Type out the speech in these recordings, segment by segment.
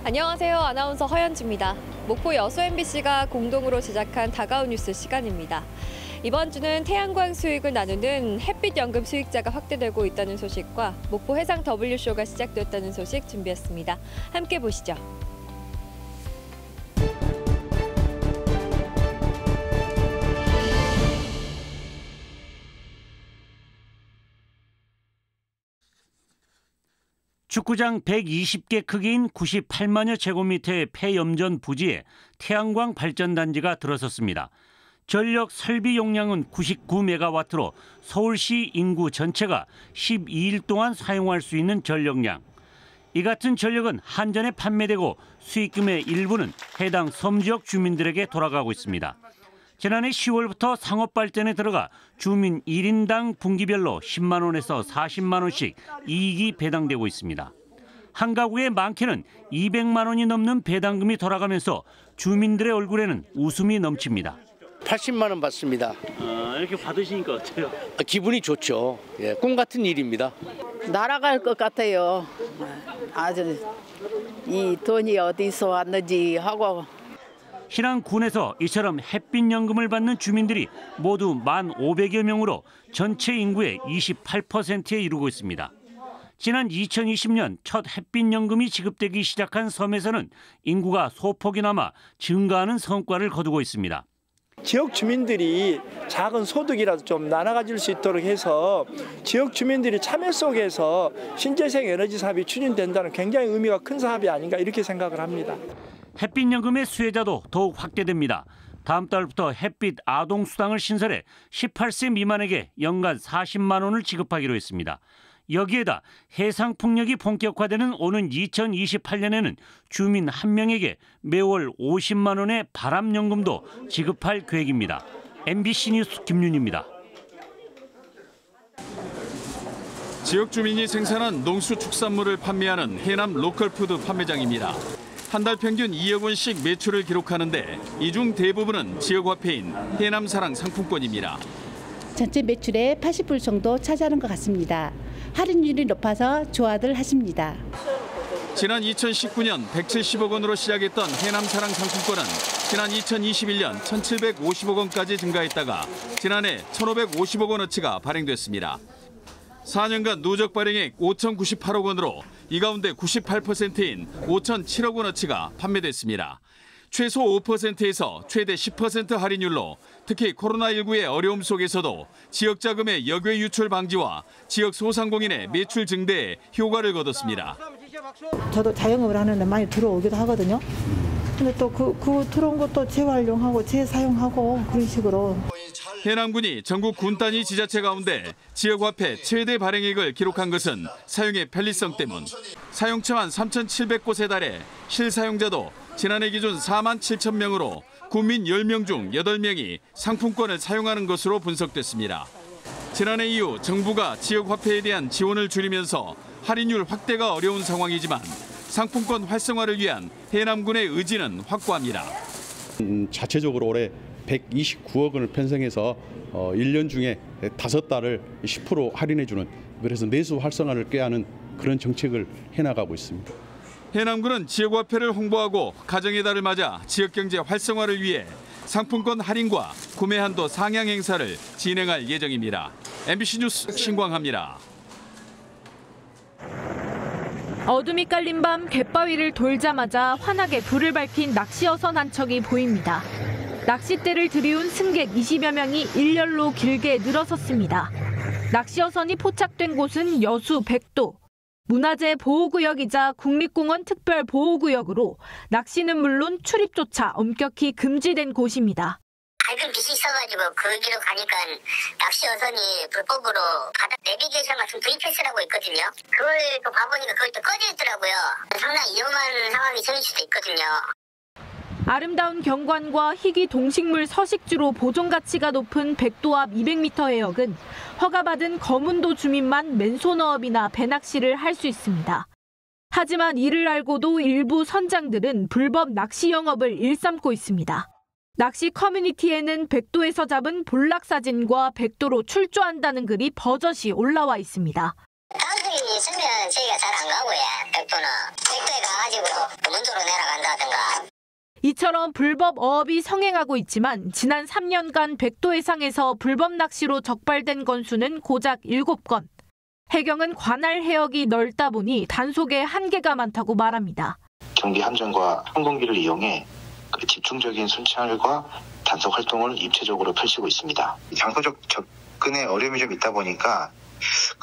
안녕하세요. 아나운서 허연주입니다. 목포 여수 MBC가 공동으로 제작한 다가온 뉴스 시간입니다. 이번 주는 태양광 수익을 나누는 햇빛 연금 수익자가 확대되고 있다는 소식과 목포 해상 W쇼가 시작됐다는 소식 준비했습니다. 함께 보시죠. 축구장 120개 크기인 98만여 제곱미터의 폐염전 부지에 태양광 발전단지가 들어섰습니다. 전력 설비 용량은 99메가와트로 서울시 인구 전체가 12일 동안 사용할 수 있는 전력량. 이 같은 전력은 한전에 판매되고 수익금의 일부는 해당 섬지역 주민들에게 돌아가고 있습니다. 지난해 10월부터 상업발전에 들어가 주민 1인당 분기별로 10만 원에서 40만 원씩 이익이 배당되고 있습니다. 한 가구의 많게는 200만 원이 넘는 배당금이 돌아가면서 주민들의 얼굴에는 웃음이 넘칩니다. 80만 원 받습니다. 이렇게 받으시니까 어때요? 기분이 좋죠. 예, 꿈 같은 일입니다. 날아갈 것 같아요. 아주 이 돈이 어디서 왔는지 하고. 신안군에서 이처럼 햇빛연금을 받는 주민들이 모두 1,500여 명으로 전체 인구의 28%에 이르고 있습니다. 지난 2020년 첫 햇빛연금이 지급되기 시작한 섬에서는 인구가 소폭이나마 증가하는 성과를 거두고 있습니다. 지역 주민들이 작은 소득이라도 좀 나눠가질 수 있도록 해서 지역 주민들이 참여 속에서 신재생 에너지 사업이 추진된다는 굉장히 의미가 큰 사업이 아닌가 이렇게 생각을 합니다. 햇빛연금의 수혜자도 더욱 확대됩니다. 다음 달부터 햇빛 아동수당을 신설해 18세 미만에게 연간 40만 원을 지급하기로 했습니다. 여기에다 해상풍력이 본격화되는 오는 2028년에는 주민 한 명에게 매월 50만 원의 바람연금도 지급할 계획입니다. MBC 뉴스 김윤희입니다. 지역 주민이 생산한 농수축산물을 판매하는 해남 로컬푸드 판매장입니다. 한 달 평균 2억 원씩 매출을 기록하는데 이 중 대부분은 지역화폐인 해남사랑 상품권입니다. 전체 매출의 80% 정도 차지하는 것 같습니다. 할인율이 높아서 좋아들 하십니다. 지난 2019년 170억 원으로 시작했던 해남사랑 상품권은 지난 2021년 1,750억 원까지 증가했다가 지난해 1,550억 원어치가 발행됐습니다. 4년간 누적 발행액 5,098억 원으로 이 가운데 98%인 5,007억 원어치가 판매됐습니다. 최소 5%에서 최대 10% 할인율로 특히 코로나19의 어려움 속에서도 지역 자금의 역외 유출 방지와 지역 소상공인의 매출 증대에 효과를 거뒀습니다. 저도 자영업을 하는데 많이 들어오기도 하거든요. 근데 또 그 들어온 것도 재활용하고 재사용하고 그런 식으로. 해남군이 전국 군 단위 지자체 가운데 지역화폐 최대 발행액을 기록한 것은 사용의 편리성 때문. 사용처만 3,700곳에 달해 실사용자도 지난해 기준 4만 7천 명으로 국민 10명 중 8명이 상품권을 사용하는 것으로 분석됐습니다. 지난해 이후 정부가 지역화폐에 대한 지원을 줄이면서 할인율 확대가 어려운 상황이지만 상품권 활성화를 위한 해남군의 의지는 확고합니다. 자체적으로 올해 129억 원을 편성해서 1년 중에 5달을 10% 할인해주는, 그래서 내수 활성화를 꾀하는 그런 정책을 해나가고 있습니다. 해남군은 지역화폐를 홍보하고 가정의 달을 맞아 지역경제 활성화를 위해 상품권 할인과 구매 한도 상향 행사를 진행할 예정입니다. MBC 뉴스 신광하입니다. 어둠이 깔린 밤 갯바위를 돌자마자 환하게 불을 밝힌 낚시어선 한 척이 보입니다. 낚싯대를 들이운 승객 20여 명이 일렬로 길게 늘어섰습니다. 낚시어선이 포착된 곳은 여수 백도. 문화재 보호구역이자 국립공원 특별보호구역으로 낚시는 물론 출입조차 엄격히 금지된 곳입니다. 밝은 빛이 있어가지고 거기로 가니까 낚시어선이 불법으로 바다 내비게이션 같은 VPS라고 있거든요. 그걸 또 봐보니까 그걸 또 꺼져 있더라고요. 상당히 위험한 상황이 생길 수도 있거든요. 아름다운 경관과 희귀 동식물 서식지로 보존 가치가 높은 백도 앞 200m 해역은 허가받은 거문도 주민만 맨손어업이나 배낚시를 할 수 있습니다. 하지만 이를 알고도 일부 선장들은 불법 낚시 영업을 일삼고 있습니다. 낚시 커뮤니티에는 백도에서 잡은 볼락 사진과 백도로 출조한다는 글이 버젓이 올라와 있습니다. 사람들이 사정이 있으면 저희가 잘 안 가고요. 백도에 가가지고 문도로 내려간다든가. 이처럼 불법 어업이 성행하고 있지만 지난 3년간 백도 해상에서 불법 낚시로 적발된 건수는 고작 7건. 해경은 관할 해역이 넓다 보니 단속에 한계가 많다고 말합니다. 경비 함정과 항공기를 이용해 집중적인 순찰과 단속 활동을 입체적으로 펼치고 있습니다. 장소적 접근에 어려움이 좀 있다 보니까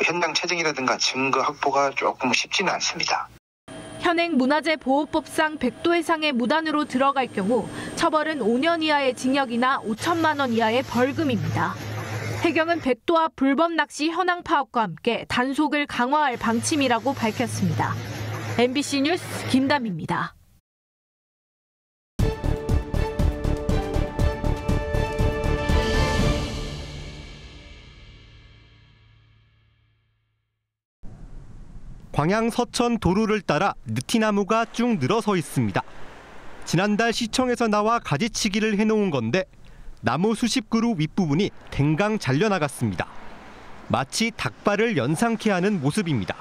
현장 체증이라든가 증거 확보가 조금 쉽지는 않습니다. 현행 문화재보호법상 백도 해상에 무단으로 들어갈 경우 처벌은 5년 이하의 징역이나 5천만 원 이하의 벌금입니다. 해경은 백도 앞 불법 낚시 현황 파악과 함께 단속을 강화할 방침이라고 밝혔습니다. MBC 뉴스 김담입니다. 광양 서천 도로를 따라 느티나무가 쭉 늘어서 있습니다. 지난달 시청에서 나와 가지치기를 해놓은 건데 나무 수십 그루 윗부분이 댕강 잘려나갔습니다. 마치 닭발을 연상케 하는 모습입니다.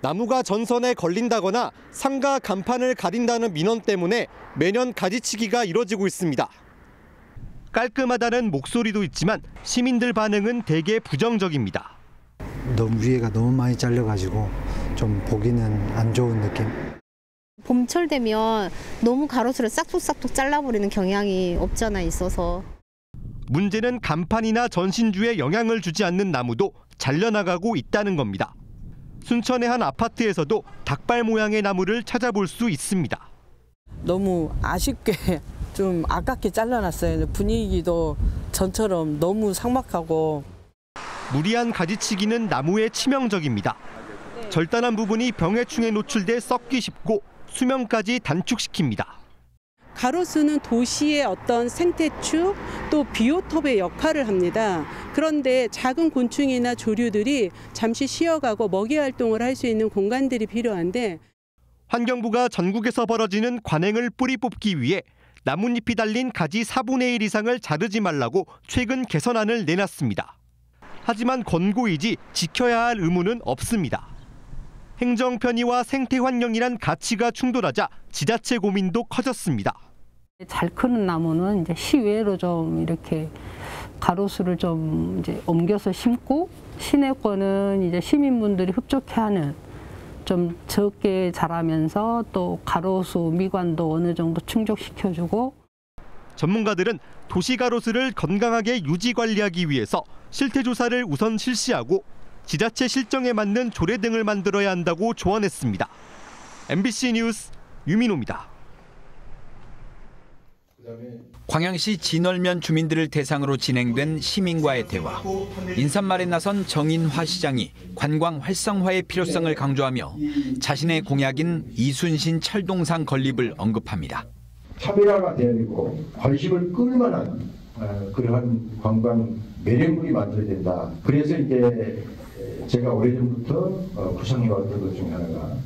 나무가 전선에 걸린다거나 상가 간판을 가린다는 민원 때문에 매년 가지치기가 이뤄지고 있습니다. 깔끔하다는 목소리도 있지만 시민들 반응은 대개 부정적입니다. 너무 위에가 너무 많이 잘려가지고 좀 보기는 안 좋은 느낌. 봄철 되면 너무 가로수를 싹둑싹둑 잘라버리는 경향이 없지 않아 있어서. 문제는 간판이나 전신주에 영향을 주지 않는 나무도 잘려나가고 있다는 겁니다. 순천의 한 아파트에서도 닭발 모양의 나무를 찾아볼 수 있습니다. 너무 아쉽게 좀 아깝게 잘라놨어요. 분위기도 전처럼 너무 삭막하고. 무리한 가지치기는 나무에 치명적입니다. 절단한 부분이 병해충에 노출돼 썩기 쉽고 수명까지 단축시킵니다. 가로수는 도시의 어떤 생태축 또 비오톱의 역할을 합니다. 그런데 작은 곤충이나 조류들이 잠시 쉬어가고 먹이 활동을 할 수 있는 공간들이 필요한데 환경부가 전국에서 벌어지는 관행을 뿌리 뽑기 위해 나뭇잎이 달린 가지 4분의 1 이상을 자르지 말라고 최근 개선안을 내놨습니다. 하지만 권고이지 지켜야 할 의무는 없습니다. 행정 편의와 생태 환경이란 가치가 충돌하자 지자체 고민도 커졌습니다. 잘 크는 나무는 이제 시외로 좀 이렇게 가로수를 좀 이제 옮겨서 심고 시내 거는 이제 시민분들이 흡족해하는 좀 적게 자라면서 또 가로수 미관도 어느 정도 충족시켜주고. 전문가들은 도시 가로수를 건강하게 유지 관리하기 위해서 실태 조사를 우선 실시하고 지자체 실정에 맞는 조례 등을 만들어야 한다고 조언했습니다. MBC 뉴스 유민호입니다. 광양시 진월면 주민들을 대상으로 진행된 시민과의 대화. 인사말에 나선 정인화 시장이 관광 활성화의 필요성을 강조하며 자신의 공약인 이순신 철동상 건립을 언급합니다. 차별화가 돼야 되고 관심을 끌 만한 그러한 관광 매력물이 만들어야 된다. 그래서 이제 제가 오래전부터 구상해왔던 것 중에 하나가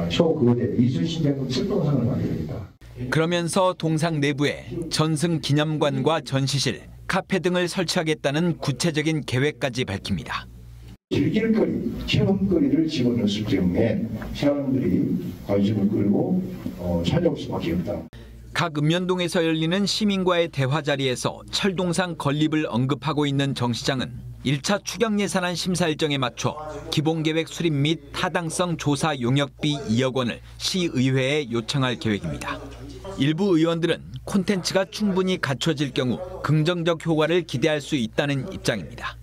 초거대 이순신 장군 철동상을 만듭니다. 그러면서 동상 내부에 전승 기념관과 전시실, 카페 등을 설치하겠다는 구체적인 계획까지 밝힙니다. 즐길거리, 체험거리를 집어넣었을 경우에 사람들이 관심을 끌고 찾아올 수밖에 없다. 각 읍면동에서 열리는 시민과의 대화 자리에서 철동상 건립을 언급하고 있는 정 시장은 1차 추경 예산안 심사 일정에 맞춰 기본계획 수립 및 타당성 조사 용역비 2억 원을 시의회에 요청할 계획입니다. 일부 의원들은 콘텐츠가 충분히 갖춰질 경우 긍정적 효과를 기대할 수 있다는 입장입니다.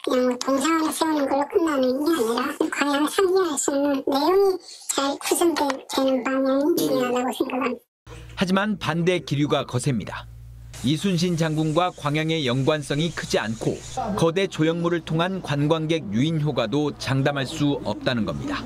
그냥 동상을 세우는 걸로 끝나는 게 아니라 광양을 상징할 수 있는 내용이 잘 구성되는 방향이 중요하다고 생각합니다. 하지만 반대 기류가 거셉니다. 이순신 장군과 광양의 연관성이 크지 않고 거대 조형물을 통한 관광객 유인 효과도 장담할 수 없다는 겁니다.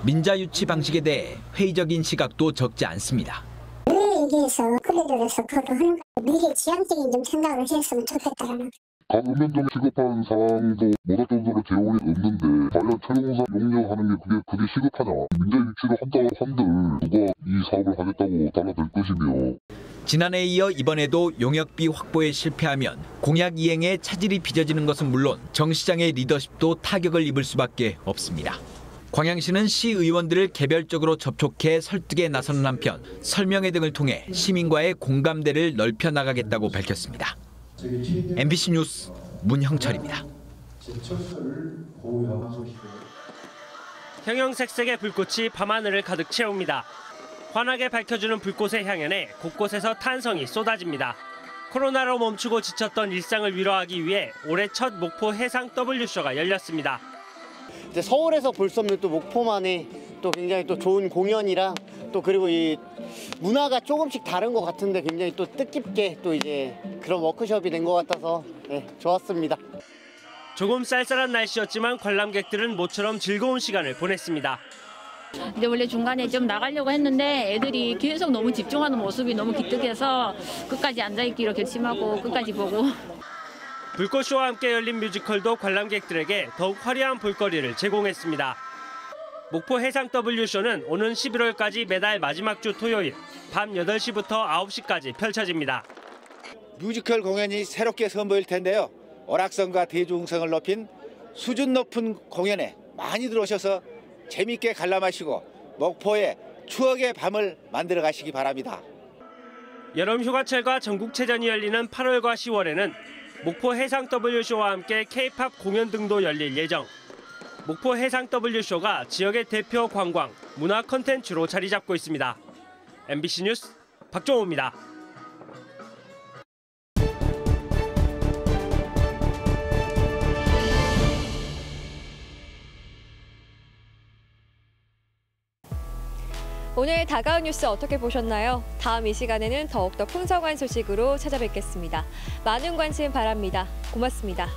민자 유치 방식에 대해 회의적인 시각도 적지 않습니다. 얘기해서 그래서 그것도 하는 거 미래 지향적인 좀 생각을 했으면 좋겠다라는. 각 읍면동에 시급한 사항도 못할 정도로 재원이 없는데 과연 철동상 용역하는 게 그게 시급하냐. 민자 유치를 한다고 한들 누가 이 사업을 하겠다고 달라들 것이며. 지난해에 이어 이번에도 용역비 확보에 실패하면 공약 이행에 차질이 빚어지는 것은 물론 정 시장의 리더십도 타격을 입을 수밖에 없습니다. 광양시는 시의원들을 개별적으로 접촉해 설득에 나서는 한편 설명회 등을 통해 시민과의 공감대를 넓혀 나가겠다고 밝혔습니다. MBC 뉴스 문형철입니다. 형형색색의 불꽃이 밤하늘을 가득 채웁니다. 환하게 밝혀주는 불꽃의 향연에 곳곳에서 탄성이 쏟아집니다. 코로나로 멈추고 지쳤던 일상을 위로하기 위해 올해 첫 목포 해상 W쇼가 열렸습니다. 이제 서울에서 볼 수 없는 또 목포만의 또 굉장히 또 좋은 공연이랑 또 그리고 이 문화가 조금씩 다른 것 같은데 굉장히 또 뜻깊게 또 이제 그런 워크숍이 된 것 같아서 네, 좋았습니다. 조금 쌀쌀한 날씨였지만 관람객들은 모처럼 즐거운 시간을 보냈습니다. 근데 원래 중간에 좀 나가려고 했는데 애들이 계속 너무 집중하는 모습이 너무 기특해서 끝까지 앉아있기로 결심하고 끝까지 보고. 불꽃쇼와 함께 열린 뮤지컬도 관람객들에게 더욱 화려한 볼거리를 제공했습니다. 목포 해상 W쇼는 오는 11월까지 매달 마지막 주 토요일 밤 8시부터 9시까지 펼쳐집니다. 뮤지컬 공연이 새롭게 선보일 텐데요. 오락성과 대중성을 높인 수준 높은 공연에 많이 들어오셔서 재밌게 관람하시고 목포의 추억의 밤을 만들어 가시기 바랍니다. 여름 휴가철과 전국체전이 열리는 8월과 10월에는 목포 해상 W쇼와 함께 K-팝 공연 등도 열릴 예정. 목포 해상 W쇼가 지역의 대표 관광, 문화 콘텐츠로 자리 잡고 있습니다. MBC 뉴스 박종호입니다. 오늘 다가온 뉴스 어떻게 보셨나요? 다음 이 시간에는 더욱더 풍성한 소식으로 찾아뵙겠습니다. 많은 관심 바랍니다. 고맙습니다.